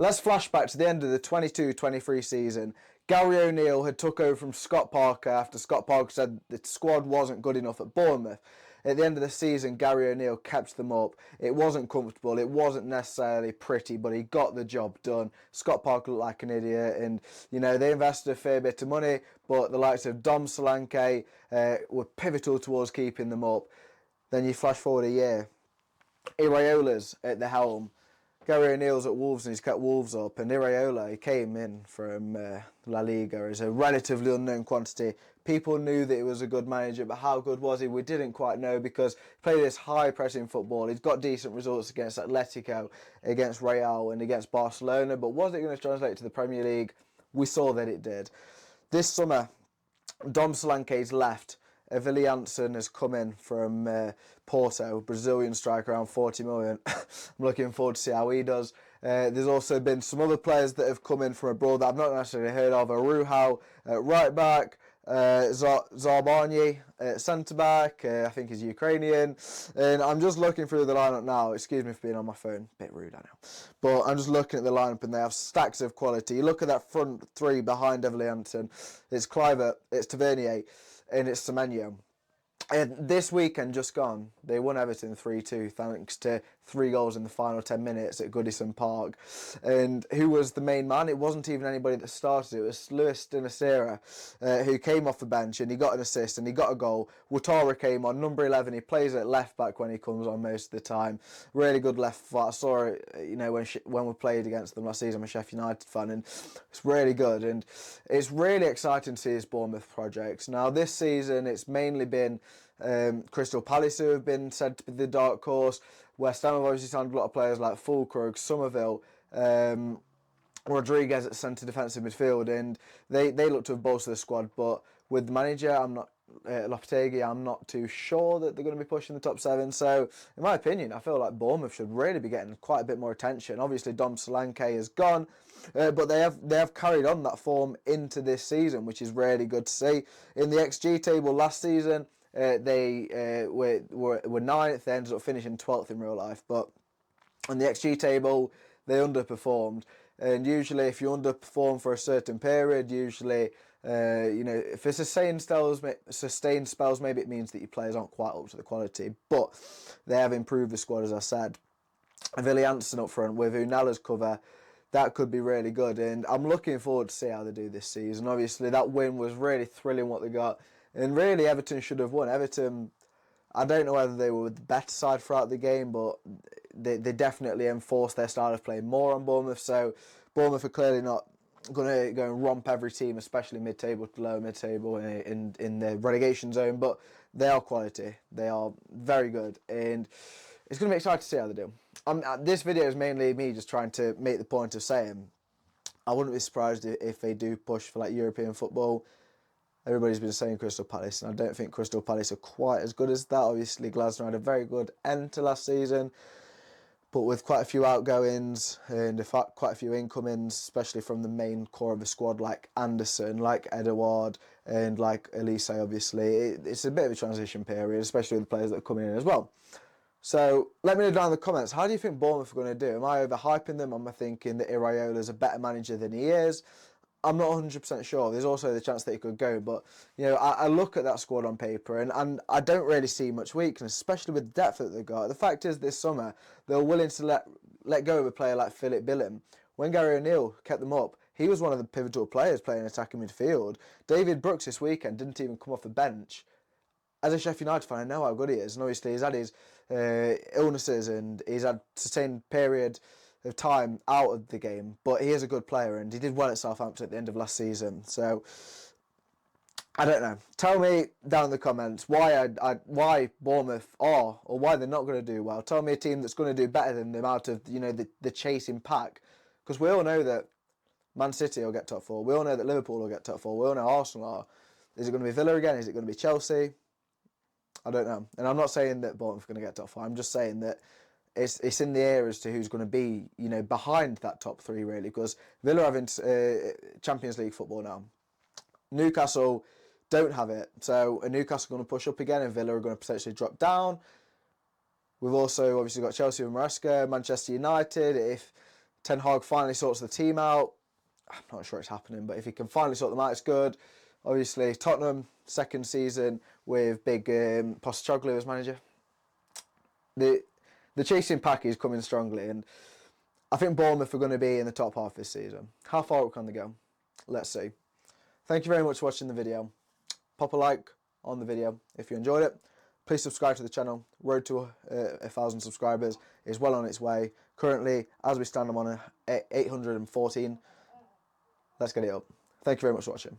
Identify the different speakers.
Speaker 1: Let's flash back to the end of the 22-23 season. Gary O'Neill had took over from Scott Parker after Scott Parker said the squad wasn't good enough at Bournemouth. At the end of the season, Gary O'Neill kept them up. It wasn't comfortable, it wasn't necessarily pretty, but he got the job done. Scott Parker looked like an idiot, and they invested a fair bit of money, but the likes of Dom Solanke were pivotal towards keeping them up. Then you flash forward a year, Iraola's at the helm. Gary O'Neill's at Wolves and he's kept Wolves up, and Iraola, he came in from La Liga as a relatively unknown quantity. People knew that he was a good manager, but how good was he? We didn't quite know, because he played this high pressing football. He's got decent results against Atletico, against Real and against Barcelona, but was it going to translate to the Premier League? We saw that it did. This summer, Dom Solanke's left. Willi Janssen has come in from Porto, Brazilian striker, around 40 million. I'm looking forward to see how he does. There's also been some other players that have come in from abroad that I've not necessarily heard of. Arujo at right back, Zabarnyi at centre back, I think he's Ukrainian. And I'm just looking through the lineup now. Excuse me for being on my phone, bit rude I know. But I'm just looking at the lineup and they have stacks of quality. You look at that front three behind Willi Janssen. It's Kluivert, it's Tavernier, and it's Semenyo. And this weekend just gone, they won Everton 3-2 thanks to 3 goals in the final 10 minutes at Goodison Park. And who was the main man? It wasn't even anybody that started. It was Sinisterra, who came off the bench and he got an assist and he got a goal. Ouattara came on, number 11. He plays at left back when he comes on most of the time. Really good left foot. I saw it, when we played against them last season. I'm a Sheffield United fan, and it's really good. And it's really exciting to see his Bournemouth projects. Now, this season, it's mainly been Crystal Palace who have been said to be the dark horse. West Ham have obviously signed a lot of players like Fulkrug, Somerville, Rodriguez at centre defensive midfield, and they look to have bolstered the squad. But with the manager, Lopetegui, I'm not too sure that they're going to be pushing the top 7. So, in my opinion, I feel like Bournemouth should really be getting quite a bit more attention. Obviously, Dom Solanke is gone, but they have carried on that form into this season, which is really good to see. In the XG table last season, they were 9th. They ended up finishing 12th in real life, but on the XG table they underperformed. And usually, if you underperform for a certain period, usually if it's sustained spells, maybe it means that your players aren't quite up to the quality. But they have improved the squad, as I said. Willi Janssen up front with Unala's cover, that could be really good, and I'm looking forward to see how they do this season. Obviously, that win was really thrilling what they got. And really, Everton should have won. Everton, I don't know whether they were the better side throughout the game, but they definitely enforced their style of play more on Bournemouth. So Bournemouth are clearly not going to go and romp every team, especially mid-table to lower mid-table in the relegation zone. But they are quality. They are very good. And it's going to be exciting to see how they do. This video is mainly me just trying to make the point of saying I wouldn't be surprised if they do push for European football. Everybody's been saying Crystal Palace, and I don't think Crystal Palace are quite as good as that. Obviously, Glasner had a very good end to last season, but with quite a few outgoings and quite a few incomings, especially from the main core of the squad, like Anderson, like Edouard, and like Elise, obviously. It's a bit of a transition period, especially with the players that are coming in as well. So let me know down in the comments, how do you think Bournemouth are going to do? Am I overhyping them? Am I thinking that Iraola is a better manager than he is? I'm not 100% sure. There's also the chance that he could go. But, I look at that squad on paper and I don't really see much weakness, especially with the depth that they've got. The fact is, this summer, they were willing to let go of a player like Philip Billing. When Gary O'Neill kept them up, he was one of the pivotal players playing attacking midfield. David Brooks this weekend didn't even come off the bench. As a Sheffield United fan, I know how good he is. And obviously, he's had his illnesses and he's had a sustained period of time out of the game, but he is a good player and he did well at Southampton at the end of last season. So I don't know. Tell me down in the comments why Bournemouth are, or why they're not going to do well. Tell me a team that's going to do better than them out of the chasing pack, because we all know that Man City will get top 4. We all know that Liverpool will get top 4. We all know Arsenal are. Is it going to be Villa again? Is it going to be Chelsea? I don't know. And I'm not saying that Bournemouth are going to get top 4. I'm just saying that it's in the air as to who's going to be, behind that top 3, really, because Villa are having Champions League football now. Newcastle don't have it, so Newcastle are going to push up again, and Villa are going to potentially drop down. We've also obviously got Chelsea and Maresca, Manchester United. If Ten Hag finally sorts the team out. I'm not sure it's happening, but if he can finally sort them out, it's good. Obviously, Tottenham, second season with big Postecoglou as manager. The chasing pack is coming strongly, and I think Bournemouth are going to be in the top half this season. How far up can they go? Let's see. Thank you very much for watching the video. Pop a like on the video if you enjoyed it. Please subscribe to the channel. Road to 1,000 subscribers is well on its way. Currently, as we stand, I'm on 814. Let's get it up. Thank you very much for watching.